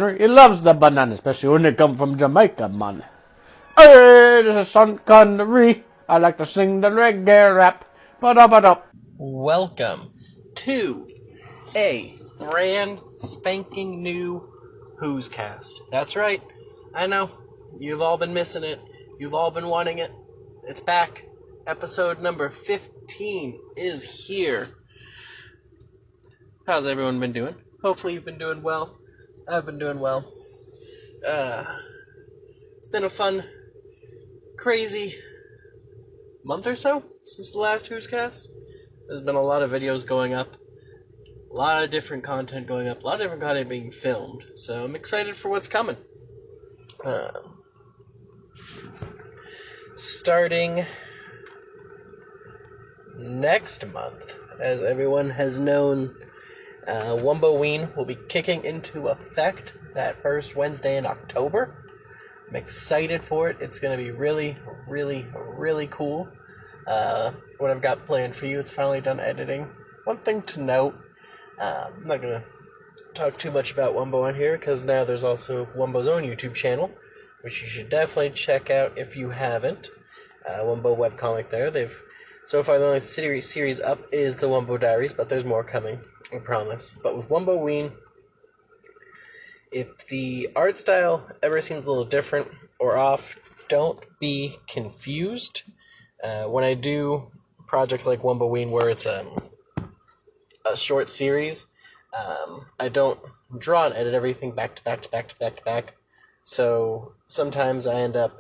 country. He loves the banana, especially when they come from Jamaica, man. Hey, this is Sean Connery. I like to sing the reggae rap. Ba-da-ba-da. Welcome to a brand spanking new Huz Cast. That's right. I know. You've all been missing it. You've all been wanting it. It's back. Episode number 15 is here. How's everyone been doing? Hopefully you've been doing well. I've been doing well. It's been a fun, crazy month or so since the last Huz Cast. There's been a lot of videos going up, a lot of different content going up, a lot of different content being filmed, so I'm excited for what's coming. Starting next month, as everyone has known, Womboween will be kicking into effect that first Wednesday in October. I'm excited for it. It's going to be really, really, really cool. What I've got planned for you, it's finally done editing. One thing to note, I'm not going to talk too much about Wumbo on here, because now there's also Wumbo's own YouTube channel, which you should definitely check out if you haven't. Wumbo webcomic there. So far the only series up is the Wumbo Diaries, but there's more coming, I promise. But with Womboween, if the art style ever seems a little different or off, don't be confused. When I do projects like Womboween, where it's a short series, I don't draw and edit everything back to back. So sometimes I end up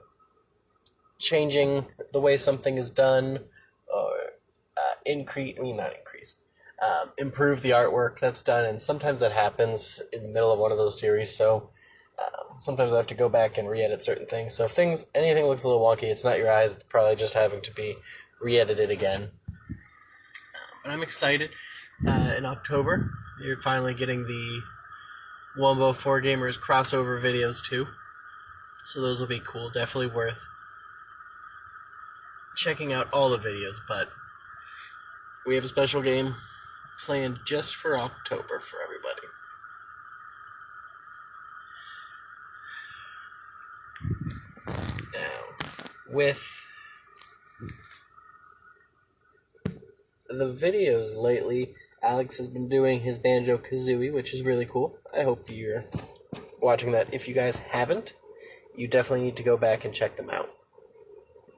changing the way something is done, or improve the artwork that's done, and sometimes that happens in the middle of one of those series, so sometimes I have to go back and re-edit certain things. So if anything looks a little wonky, it's not your eyes, it's probably just having to be re-edited again. But I'm excited. In October, you're finally getting the Wumbo 4 Gamers crossover videos too, so those will be cool. Definitely worth checking out all the videos, but we have a special game planned just for October for everybody. Now, with the videos lately, Alex has been doing his Banjo-Kazooie, which is really cool. I hope you're watching that. If you guys haven't, you definitely need to go back and check them out.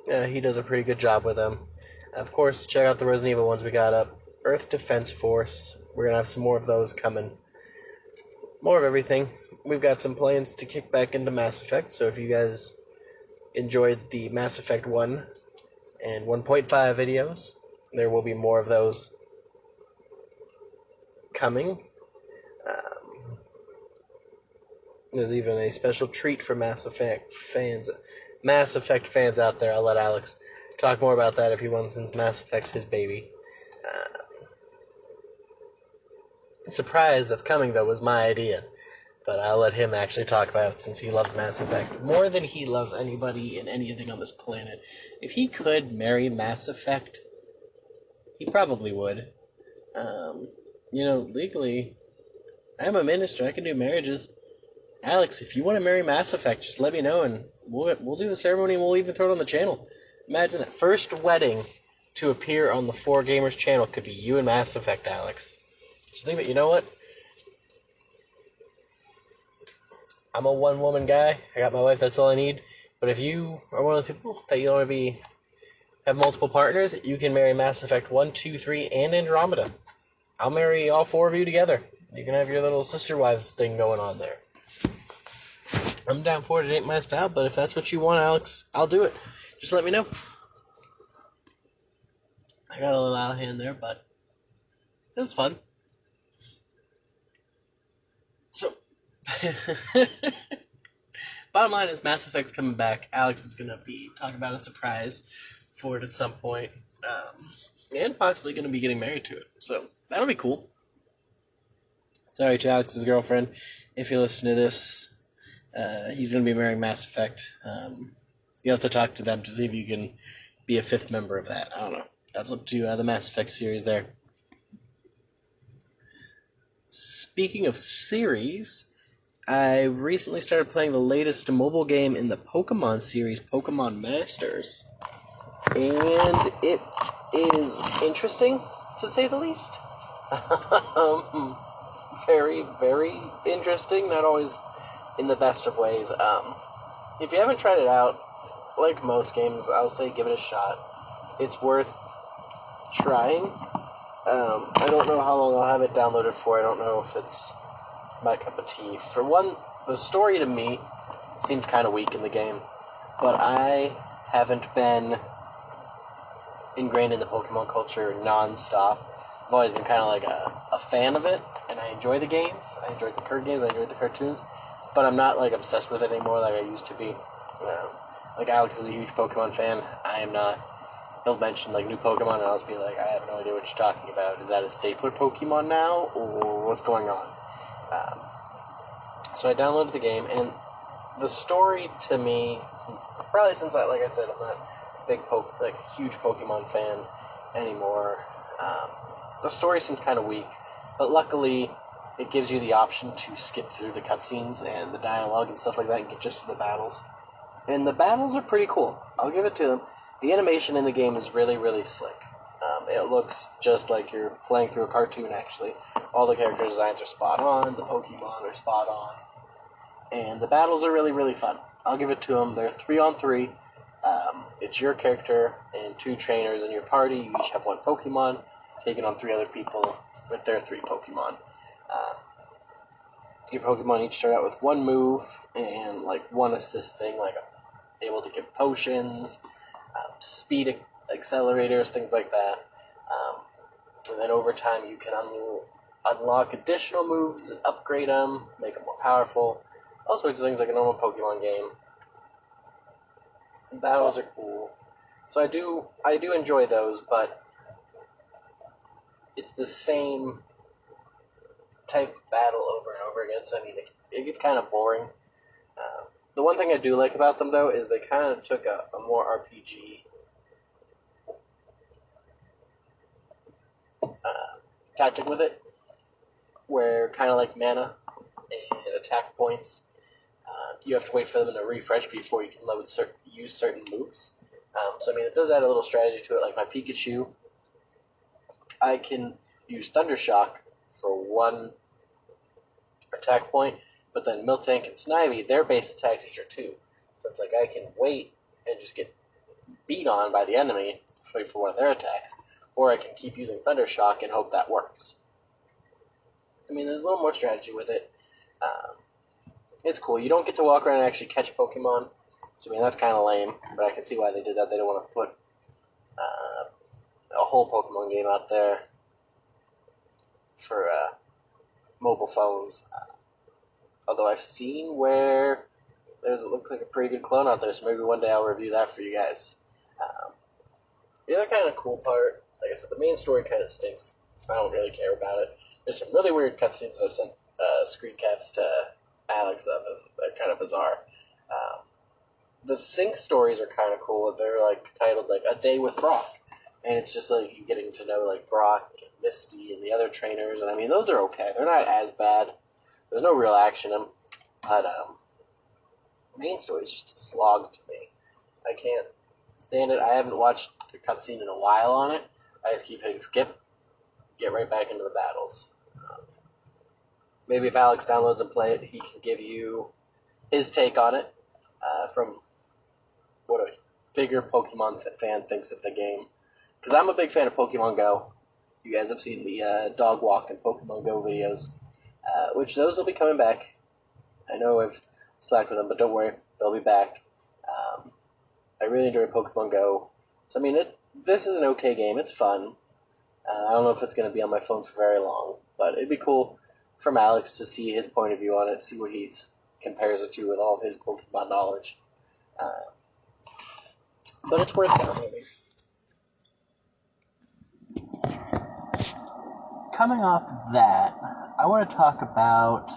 He does a pretty good job with them. Of course, check out the Resident Evil ones we got up. Earth Defense Force. We're going to have some more of those coming. More of everything. We've got some plans to kick back into Mass Effect, so if you guys enjoyed the Mass Effect 1 and 1.5 videos, there will be more of those coming. There's even a special treat for Mass Effect fans out there. I'll let Alex talk more about that if he wants, since Mass Effect's his baby. The surprise that's coming, though, was my idea. But I'll let him actually talk about it, since he loves Mass Effect more than he loves anybody and anything on this planet. If he could marry Mass Effect, he probably would. Legally, I'm a minister. I can do marriages. Alex, if you want to marry Mass Effect, just let me know, and we'll do the ceremony, and we'll even throw it on the channel. Imagine that first wedding to appear on the 4 Gamers channel could be you and Mass Effect, Alex. Just think of it. You know what? I'm a one-woman guy. I got my wife. That's all I need. But if you are one of those people that you don't want to have multiple partners, you can marry Mass Effect 1, 2, 3, and Andromeda. I'll marry all 4 of you together. You can have your little sister wives thing going on there. I'm down for it. It ain't my style, but if that's what you want, Alex, I'll do it. Just let me know. I got a little out of hand there, but it was fun. So, bottom line is Mass Effect's coming back. Alex is going to be talking about a surprise for it at some point, and possibly going to be getting married to it. So, that'll be cool. Sorry to Alex's girlfriend, if you listen to this. He's going to be marrying Mass Effect. You have to talk to them to see if you can be a 5th member of that. I don't know. That's up to the Mass Effect series there. Speaking of series, I recently started playing the latest mobile game in the Pokemon series, Pokemon Masters. And it is interesting, to say the least. Very, very interesting, not always in the best of ways. If you haven't tried it out, like most games, I'll say give it a shot. It's worth trying. I don't know how long I'll have it downloaded for. I don't know if it's my cup of tea. For one, the story to me seems kind of weak in the game, but I haven't been ingrained in the Pokemon culture non-stop. I've always been kind of like a fan of it, and I enjoy the games. I enjoyed the card games, I enjoyed the cartoons, but I'm not like obsessed with it anymore like I used to be. Like Alex is a huge Pokemon fan. I am not. He'll mention like new Pokemon, and I'll just be like, I have no idea what you're talking about. Is that a stapler Pokemon now, or what's going on? So I downloaded the game, and the story to me, since like I said, I'm not a huge Pokemon fan anymore. The story seems kind of weak, but luckily it gives you the option to skip through the cutscenes and the dialogue and stuff like that and get just to the battles. And the battles are pretty cool. I'll give it to them. The animation in the game is really, really slick. It looks just like you're playing through a cartoon, actually. All the character designs are spot on, the Pokemon are spot on, and the battles are really, really fun. I'll give it to them. They're 3-on-3. It's your character and 2 trainers in your party. You each have 1 Pokemon, taking on 3 other people with their 3 Pokemon. Your Pokemon each start out with 1 move and like 1 assist thing, like able to give potions, speed accelerators, things like that. And then over time you can unlock additional moves, upgrade them, make them more powerful, all sorts of things like a normal Pokemon game. The battles are cool. So I do enjoy those, but it's the same type of battle over and over again, so I mean, it gets kind of boring. The one thing I do like about them, though, is they kind of took a more RPG tactic with it, where kind of like mana and attack points, you have to wait for them to refresh before you can use certain moves. So I mean, it does add a little strategy to it. Like my Pikachu, I can use Thunder Shock for 1 attack point, but then Miltank and Snivy, their base attacks each are 2. So it's like I can wait and just get beat on by the enemy, wait for 1 of their attacks, or I can keep using Thunder Shock and hope that works. I mean, there's a little more strategy with it. It's cool. You don't get to walk around and actually catch Pokemon, so I mean, that's kind of lame, but I can see why they did that. They don't want to put a whole Pokemon game out there for mobile phones. Although I've seen where it looks like a pretty good clone out there, so maybe one day I'll review that for you guys. The other kind of cool part, like I said, the main story kind of stinks. I don't really care about it. There's some really weird cutscenes that I've sent screen caps to Alex of, and they're kind of bizarre. The sync stories are kind of cool. They're like titled like A Day with Brock, and it's just like you getting to know like Brock and Misty and the other trainers, and I mean those are okay. They're not as bad. There's no real action in them, but main story is just a slog to me. I can't stand it. I haven't watched the cutscene in a while on it. I just keep hitting skip, get right back into the battles. Maybe if Alex downloads and play it, he can give you his take on it from what a bigger Pokemon fan thinks of the game. Because I'm a big fan of Pokemon Go. You guys have seen the Dog Walk and Pokemon Go videos, which those will be coming back. I know I've slacked with them, but don't worry, they'll be back. I really enjoy Pokemon Go. So, I mean, this is an okay game. It's fun. I don't know if it's going to be on my phone for very long, but it'd be cool from Alex to see his point of view on it, see what he compares it to with all of his Pokemon knowledge. But it's worth downloading. Coming off of that, I want to talk about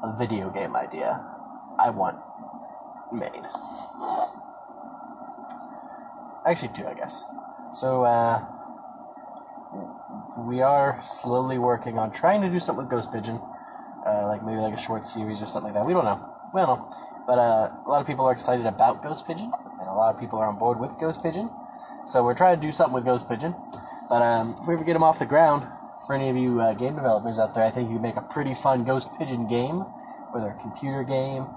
a video game idea I want made. Actually, 2, I guess. So, we are slowly working on trying to do something with Ghost Pigeon, like maybe like a short series or something like that. We don't know. But a lot of people are excited about Ghost Pigeon, and a lot of people are on board with Ghost Pigeon. So we're trying to do something with Ghost Pigeon. But if we ever get them off the ground, for any of you game developers out there, I think you can make a pretty fun Ghost Pigeon game, whether a computer game,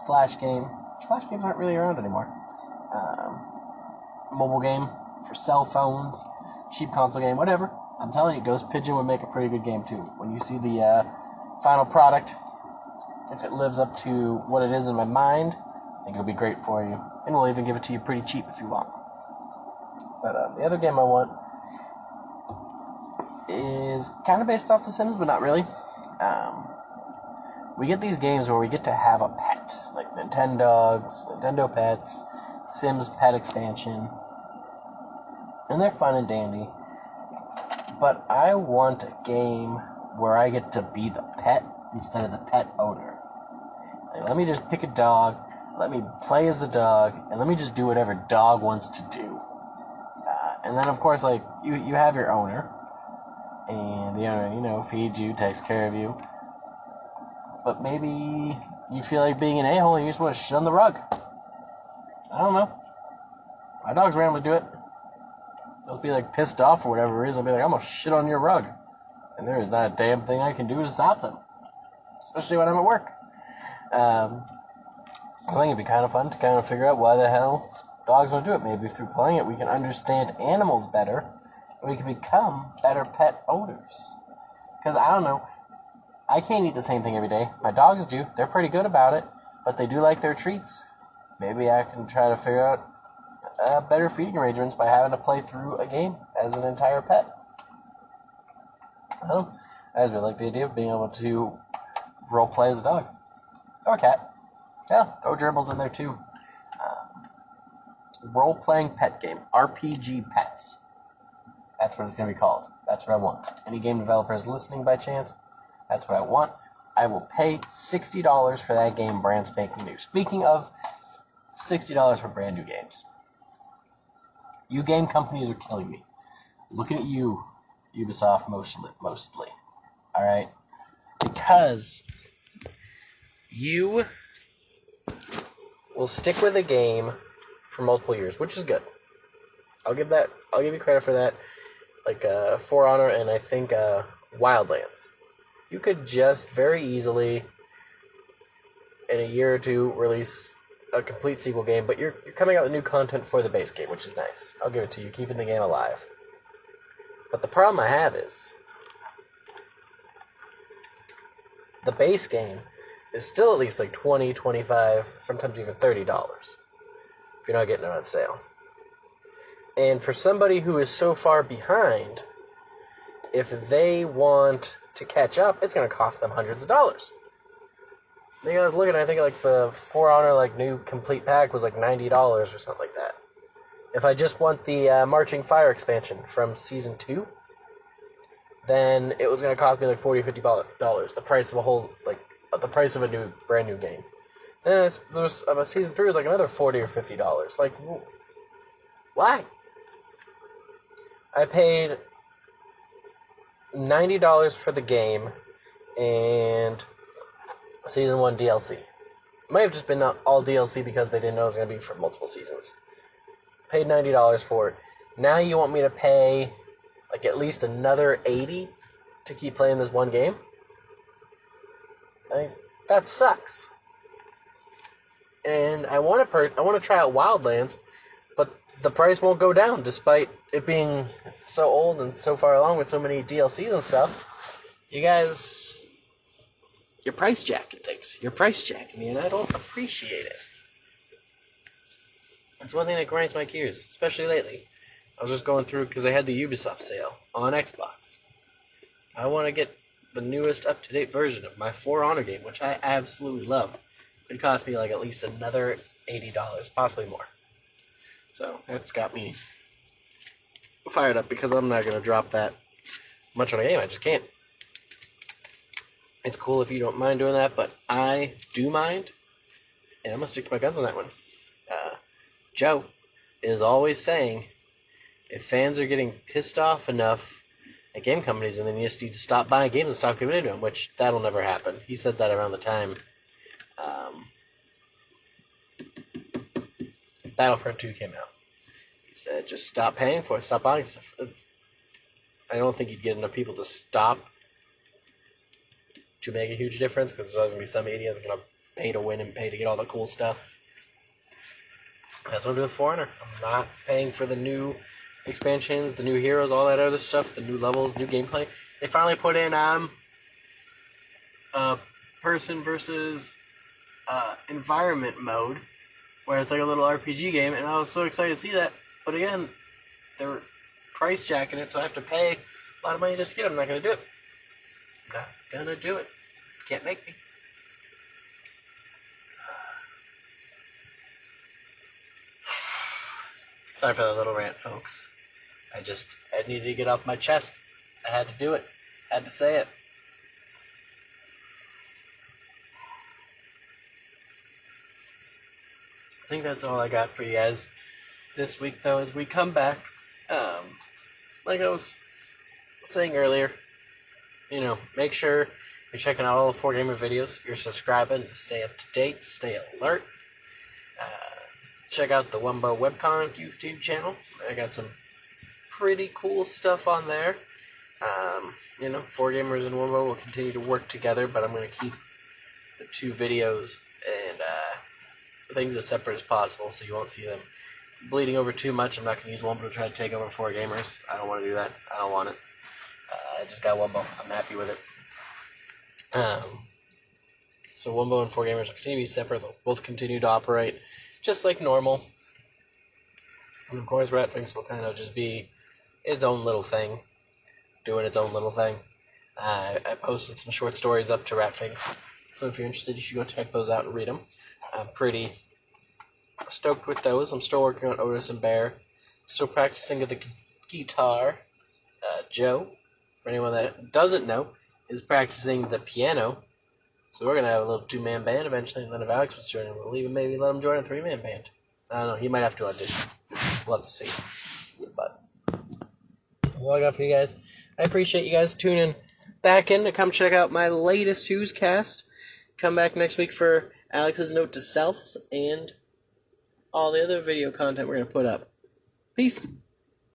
flash game. Flash games aren't really around anymore. Mobile game for cell phones, cheap console game, whatever. I'm telling you, Ghost Pigeon would make a pretty good game too. When you see the final product, if it lives up to what it is in my mind, I think it'll be great for you. And we'll even give it to you pretty cheap if you want. But the other game I want is kind of based off The Sims, but not really. We get these games where we get to have a pet, like Nintendogs, Nintendo Pets, Sims Pet Expansion, and they're fun and dandy. But I want a game where I get to be the pet instead of the pet owner. Like, let me just pick a dog, let me play as the dog, and let me just do whatever dog wants to do. And then, of course, like, you have your owner, and the owner, feeds you, takes care of you. But maybe you feel like being an a-hole and you just want to shit on the rug. I don't know. My dogs randomly do it. They'll be like pissed off or whatever it is. I'll be like, I'm going to shit on your rug. And there is not a damn thing I can do to stop them. Especially when I'm at work. I think it'd be kind of fun to kind of figure out why the hell dogs want to do it. Maybe through playing it we can understand animals better. And we can become better pet owners. Because I don't know. I can't eat the same thing every day. My dogs do. They're pretty good about it. But they do like their treats. Maybe I can try to figure out better feeding arrangements by having to play through a game as an entire pet. I just really like the idea of being able to role play as a dog. Or a cat. Yeah, throw gerbils in there too. Role-playing pet game. RPG Pets. That's what it's going to be called. That's what I want. Any game developers listening by chance? That's what I want. I will pay $60 for that game brand spanking new. Speaking of $60 for brand new games. You game companies are killing me. Looking at you, Ubisoft mostly. Alright? Because you will stick with a game for multiple years, which is good. I'll give you credit for that. Like For Honor and I think Wildlands. You could just very easily in a year or two release a complete sequel game, but you're coming out with new content for the base game, which is nice. I'll give it to you, keeping the game alive. But the problem I have is the base game is still at least like $20, $25, sometimes even $30 if you're not getting it on sale. And for somebody who is so far behind, if they want to catch up, it's going to cost them hundreds of dollars. I think I was looking, I think like the For Honor like new complete pack was like $90 or something like that. If I just want the Marching Fire expansion from Season 2, then it was going to cost me like $40 or $50. The price of the price of a brand new game. And there's Season 3 was like another $40 or $50. Like, why? I paid $90 for the game and Season 1 DLC. It might have just been all DLC because they didn't know it was going to be for multiple seasons. Paid $90 for it. Now you want me to pay like at least another $80 to keep playing this one game? That sucks. And I want to try out Wildlands, but the price won't go down despite it being so old and so far along with so many DLCs and stuff. You guys, you're price jacking things. You're price jacking me, and I don't appreciate it. That's one thing that grinds my gears, especially lately. I was just going through because they had the Ubisoft sale on Xbox. I want to get the newest up-to-date version of my For Honor game, which I absolutely love. It cost me like at least another $80, possibly more. So that's got me fired up because I'm not going to drop that much on a game. I just can't. It's cool if you don't mind doing that, but I do mind, and I'm going to stick to my guns on that one. Joe is always saying, if fans are getting pissed off enough at game companies, and then you just need to stop buying games and stop giving into them, which that'll never happen. He said that around the time Battlefront 2 came out. He said, just stop paying for it, stop buying stuff. I don't think you'd get enough people to stop to make a huge difference, because there's always going to be some idiot that's going to pay to win and pay to get all the cool stuff. That's what I'm doing with For Honor. I'm not paying for the new expansions, the new heroes, all that other stuff, the new levels, new gameplay. They finally put in person versus environment mode, where it's like a little RPG game, and I was so excited to see that. But again, they're price jacking it, so I have to pay a lot of money just to get it. I'm not going to do it. Not going to do it. Can't make me. Sorry for that little rant, folks. I needed to get off my chest. I had to do it. I had to say it. I think that's all I got for you guys this week, though, as we come back. Like I was saying earlier, make sure you're checking out all the 4Gamer videos. You're subscribing to stay up to date, stay alert. Check out the Wumbo Webcon YouTube channel. I got some pretty cool stuff on there. 4Gamers and Wumbo will continue to work together, but I'm going to keep the two videos and things as separate as possible, so you won't see them bleeding over too much. I'm not going to use Wumbo to try to take over 4Gamers. I don't want to do that. I don't want it. I just got Wumbo. I'm happy with it. So Wumbo and 4Gamers will continue to be separate. They'll both continue to operate just like normal. And of course, Ratfinks will kind of just be its own little thing, doing its own little thing. I posted some short stories up to Ratfinks, so if you're interested, you should go check those out and read them. I'm pretty stoked with those. I'm still working on Otis and Bear. Still practicing the guitar. Joe, for anyone that doesn't know, is practicing the piano. So we're going to have a little 2-man band eventually, and then if Alex was joining, we'll even maybe let him join a 3-man band. I don't know, he might have to audition. We'll have to see. But that's all I got for you guys. I appreciate you guys tuning back in to come check out my latest Huz Cast. Come back next week for Alex's Note to Selves and all the other video content we're going to put up. Peace.